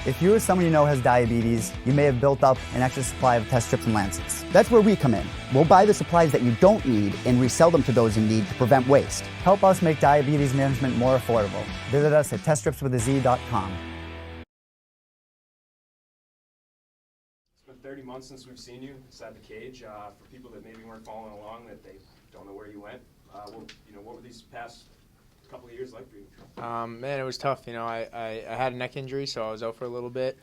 If you or someone you know has diabetes, you may have built up an extra supply of test strips and lancets. That's where we come in. We'll buy the supplies that you don't need and resell them to those in need to prevent waste. Help us make diabetes management more affordable. Visit us at teststripswithaz.com. It's been 30 months since we've seen you inside the cage. For people that maybe weren't following along, that they don't know where you went, what were these past couple of years like for you? Man, it was tough. I had a neck injury, so I was out for a little bit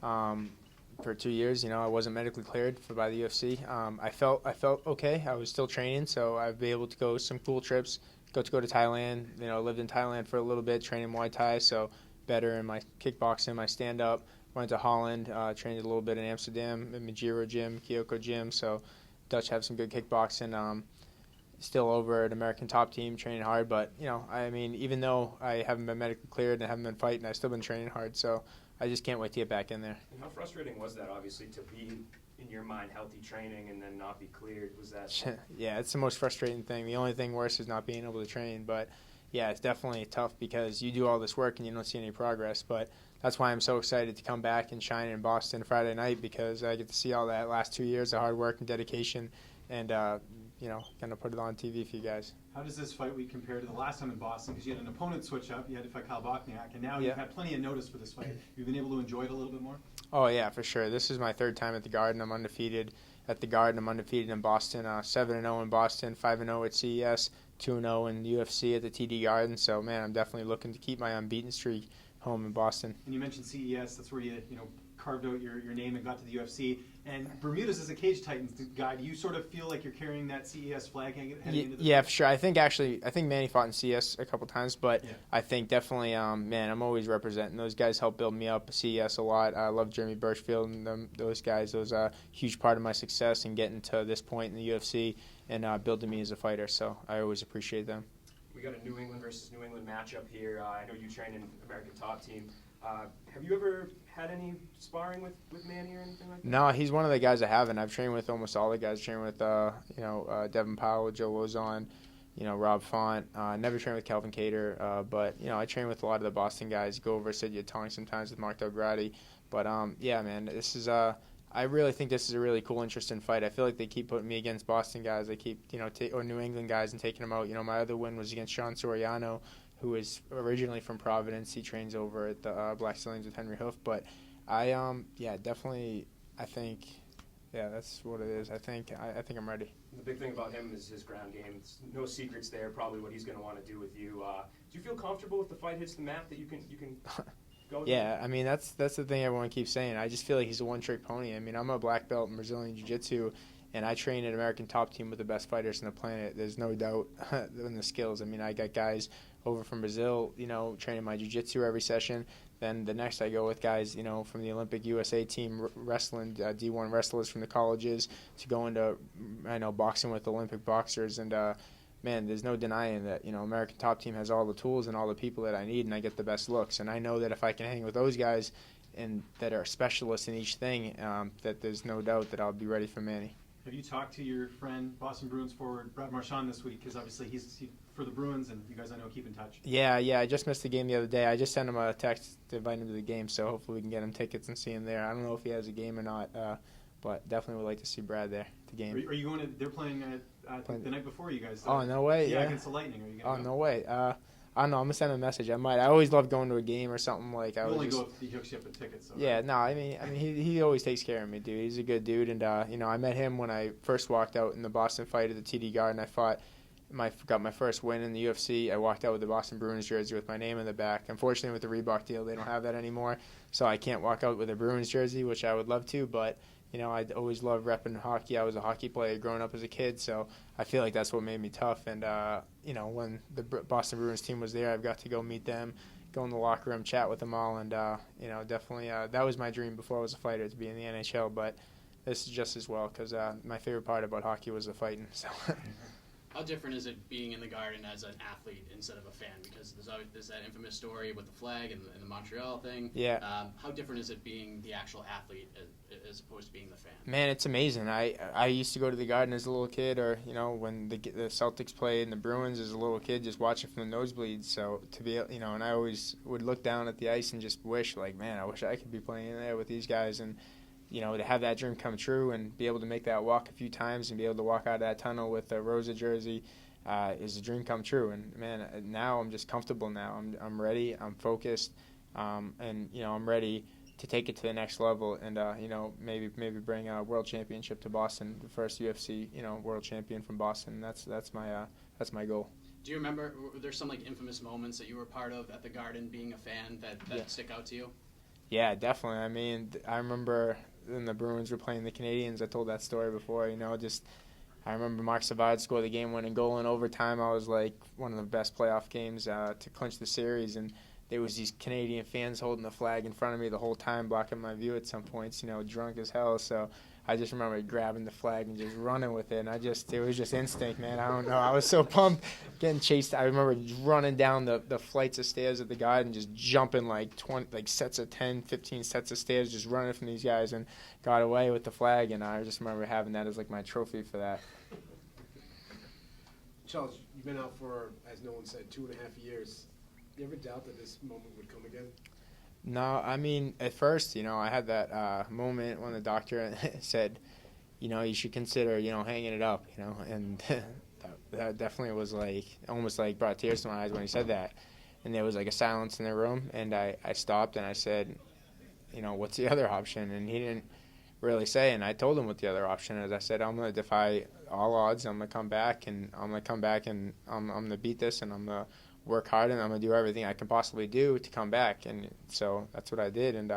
for 2 years. I wasn't medically cleared by the UFC. I felt okay. I was still training, so I'd be able to go some cool trips. Got to go to Thailand. Lived in Thailand for a little bit, training Muay Thai, so better in my kickboxing, my stand-up. Went to Holland, trained a little bit in Amsterdam, in Majiro Gym, Kyoko Gym. So Dutch have some good kickboxing. Still over at American Top Team, training hard. But, even though I haven't been medically cleared and haven't been fighting, I've still been training hard. So I just can't wait to get back in there. And how frustrating was that, obviously, to be, in your mind, healthy training and then not be cleared? Was that? Yeah, it's the most frustrating thing. The only thing worse is not being able to train. But, yeah, it's definitely tough because you do all this work and you don't see any progress. But that's why I'm so excited to come back and shine in Boston Friday night, because I get to see all that last 2 years of hard work and dedication and, going to put it on TV for you guys. How does this fight week compare to the last time in Boston? Because you had an opponent switch up. You had to fight Kyle Bochniak, and now you've had plenty of notice for this fight. You've been able to enjoy it a little bit more? Oh, yeah, for sure. This is my third time at the Garden. I'm undefeated at the Garden. I'm undefeated in Boston, 7-0 in Boston, 5-0 at CES, 2-0 in UFC at the TD Garden. So, man, I'm definitely looking to keep my unbeaten streak home in Boston. And you mentioned CES. That's where you carved out your name and got to the UFC. And Bermudez is a Cage Titans guy. Do you sort of feel like you're carrying that CES flag heading into the Yeah, for sure. I think Manny fought in CES a couple times, but I think definitely, I'm always representing. Those guys helped build me up, CES a lot. I love Jeremy Birchfield and those guys. Those are a huge part of my success in getting to this point in the UFC and building me as a fighter. So I always appreciate them. We got a New England versus New England matchup here. I know you train in American Top Team. Have you ever had any sparring with Manny or anything like that? No, he's one of the guys I haven't. I've trained with almost all the guys. Trained with Devin Powell, Joe Lozon, Rob Font. Never trained with Kelvin Cater, but I train with a lot of the Boston guys. Go over Sid Yatong sometimes with Mark Delgrati. But man, this is I really think this is a really cool, interesting fight. I feel like they keep putting me against Boston guys. They keep or New England guys and taking them out. My other win was against Sean Soriano, who is originally from Providence. He trains over at the Black Stallions with Henry Hoof. But definitely, I think, that's what it is. I think I'm ready. The big thing about him is his ground game. It's no secrets there. Probably what he's going to want to do with you. Do you feel comfortable if the fight hits the mat that you can go? Yeah, that's the thing everyone keeps saying. I just feel like he's a one-trick pony. I'm a black belt in Brazilian Jiu-Jitsu, and I train at American Top Team with the best fighters on the planet. There's no doubt in the skills. I got guys over from Brazil, training my jiu-jitsu every session. Then the next I go with guys, from the Olympic USA team wrestling, D1 wrestlers from the colleges, to go into, boxing with Olympic boxers. And, man, there's no denying that, American Top Team has all the tools and all the people that I need, and I get the best looks. And I know that if I can hang with those guys and that are specialists in each thing, that there's no doubt that I'll be ready for Manny. Have you talked to your friend, Boston Bruins forward Brad Marchand, this week? Because obviously he's for the Bruins, and you guys I know keep in touch. Yeah, I just missed the game the other day. I just sent him a text to invite him to the game, so hopefully we can get him tickets and see him there. I don't know if he has a game or not, but definitely would like to see Brad there at the game. Are you going to? They're playing the night before you guys. Oh, no way. Yeah, against the Lightning. Are you going to go? No way. I don't know. I'm gonna send him a message. I might. I always love going to a game or something like. You only go if he hooks you up with tickets. So yeah, no. He always takes care of me, dude. He's a good dude, and I met him when I first walked out in the Boston fight at the TD Garden. Got my first win in the UFC. I walked out with the Boston Bruins jersey with my name in the back. Unfortunately, with the Reebok deal, they don't have that anymore, so I can't walk out with a Bruins jersey, which I would love to, but. I'd always loved repping hockey. I was a hockey player growing up as a kid, so I feel like that's what made me tough. And, when the Boston Bruins team was there, I've got to go meet them, go in the locker room, chat with them all, and, definitely that was my dream before I was a fighter, to be in the NHL. But this is just as well, because my favorite part about hockey was the fighting. So. How different is it being in the Garden as an athlete instead of a fan? Because there's that infamous story with the flag and the Montreal thing. Yeah. How different is it being the actual athlete as opposed to being the fan? Man, it's amazing. I used to go to the Garden as a little kid, or when the Celtics played and the Bruins as a little kid, just watching from the nosebleeds. So to be, and I always would look down at the ice and just wish, like, man, I wish I could be playing in there with these guys. And to have that dream come true and be able to make that walk a few times and be able to walk out of that tunnel with a Rosa jersey is a dream come true. And, man, now I'm just comfortable now. I'm ready. I'm focused. And, I'm ready to take it to the next level and, maybe bring a world championship to Boston, the first UFC, world champion from Boston. That's my goal. Do you remember, were there some infamous moments that you were part of at the Garden being a fan that stick out to you? Yeah, definitely. I mean, I remember when the Bruins were playing the Canadiens. I told that story before. I remember Marc Savard scored the game-winning goal in overtime. I was like one of the best playoff games to clinch the series, and there was these Canadian fans holding the flag in front of me the whole time, blocking my view at some points. Drunk as hell. So I just remember grabbing the flag and just running with it. And it was just instinct, man. I don't know. I was so pumped, getting chased. I remember running down the flights of stairs at the Garden, just jumping like sets of 10, 15 sets of stairs, just running from these guys, and got away with the flag. And I just remember having that as my trophy for that. Charles, you've been out for, as no one said, 2.5 years. You ever doubt that this moment would come again? No, I mean, at first, I had that moment when the doctor said, you should consider, hanging it up, and that definitely was almost brought tears to my eyes when he said that. And there was a silence in the room, and I stopped and I said, what's the other option? And he didn't really say, and I told him what the other option is. I said, I'm going to defy all odds. I'm going to come back, and I'm going to beat this, and I'm going to work hard, and I'm going to do everything I can possibly do to come back. And so that's what I did. And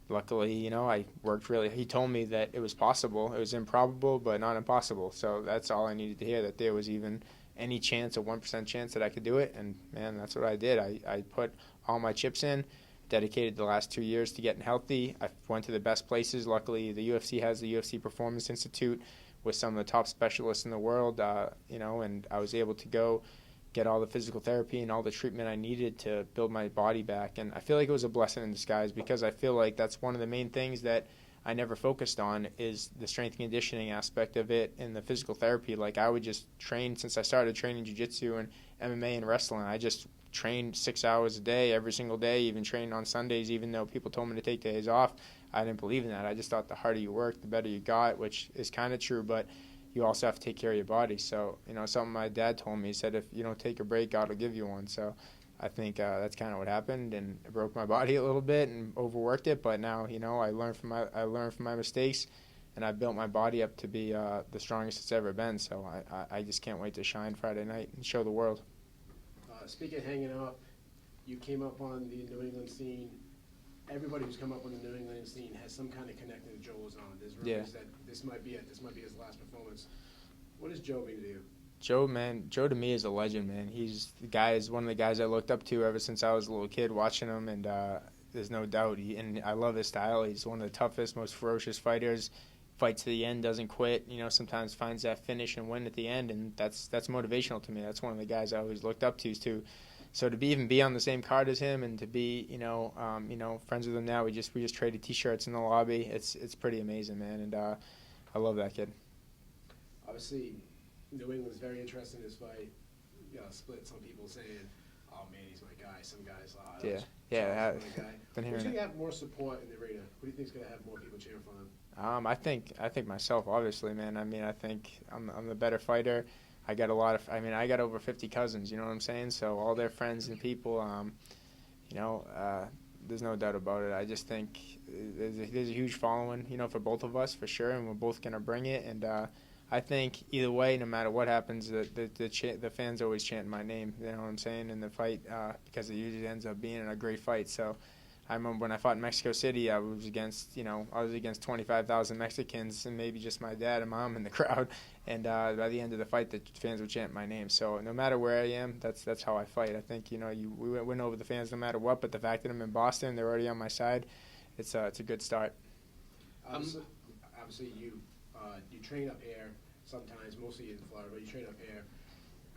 luckily, I worked really. He told me that it was possible. It was improbable, but not impossible. So that's all I needed to hear, that there was even any chance, a 1% chance that I could do it. And, man, that's what I did. I put all my chips in, dedicated the last 2 years to getting healthy. I went to the best places. Luckily, the UFC has the UFC Performance Institute with some of the top specialists in the world, and I was able to go get all the physical therapy and all the treatment I needed to build my body back. And I feel like it was a blessing in disguise, because I feel like that's one of the main things that I never focused on, is the strength and conditioning aspect of it and the physical therapy. I would just train, since I started training jiu-jitsu and MMA and wrestling, I just trained 6 hours a day, every single day, even trained on Sundays, even though people told me to take days off. I didn't believe in that. I just thought the harder you work, the better you got, which is kind of true, but you also have to take care of your body. So, something my dad told me, he said, if you don't take a break, God will give you one. So I think that's kind of what happened, and it broke my body a little bit and overworked it. But now, I learned from my mistakes, and I built my body up to be the strongest it's ever been. So I just can't wait to shine Friday night and show the world. Speaking of hanging up, you came up on the New England scene. Everybody who's come up on the New England scene has some kind of connection to Joe Lozon. There's rumors that this might be it. This might be his last performance. What does Joe mean to you? Joe to me is a legend, man. He's one of the guys I looked up to ever since I was a little kid watching him, and there's no doubt. And I love his style. He's one of the toughest, most ferocious fighters. Fights to the end, doesn't quit. Sometimes finds that finish and win at the end, and that's motivational to me. That's one of the guys I always looked up to. So to even be on the same card as him, and to be friends with him now, we just traded T-shirts in the lobby. It's pretty amazing, man, and I love that kid. Obviously, New England's very interested in this fight. Split. Some people saying, "Oh man, he's my guy." Some guys, my guy. Who's going to have more support in the arena? Who do you think's going to have more people cheering for him? I think myself, obviously, man. I mean, I think I'm the better fighter. I got over 50 cousins, you know what I'm saying? So all their friends and people, there's no doubt about it. I just think there's a huge following, for both of us, for sure, and we're both going to bring it. And I think either way, no matter what happens, the fans always chant my name, you know what I'm saying, in the fight, because it usually ends up being a great fight. So I remember when I fought in Mexico City, I was against 25,000 Mexicans and maybe just my dad and mom in the crowd. And by the end of the fight, the fans would chant my name. So no matter where I am, that's how I fight. I think we win over the fans no matter what. But the fact that I'm in Boston, they're already on my side. It's a good start. Obviously, you train up here sometimes, mostly in Florida, but you train up here.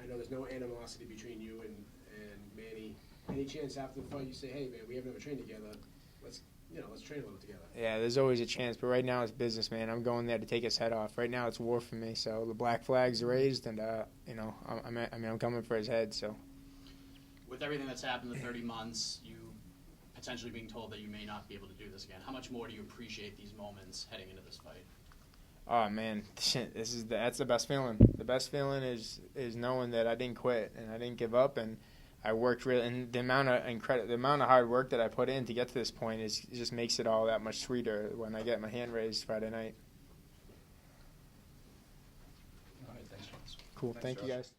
I know there's no animosity between you and Manny. Any chance after the fight you say, hey man, we haven't ever trained together, let's train a little together? Yeah, there's always a chance, but right now it's business, man. I'm going there to take his head off. Right now it's war for me, so the black flag's raised, and I'm coming for his head. So, with everything that's happened in the 30 months, you potentially being told that you may not be able to do this again. How much more do you appreciate these moments heading into this fight? Oh man, that's the best feeling. The best feeling is knowing that I didn't quit and I didn't give up, and I worked really. And the amount of hard work that I put in to get to this point just makes it all that much sweeter when I get my hand raised Friday night. All right, thanks, Jones. Cool, thank you guys.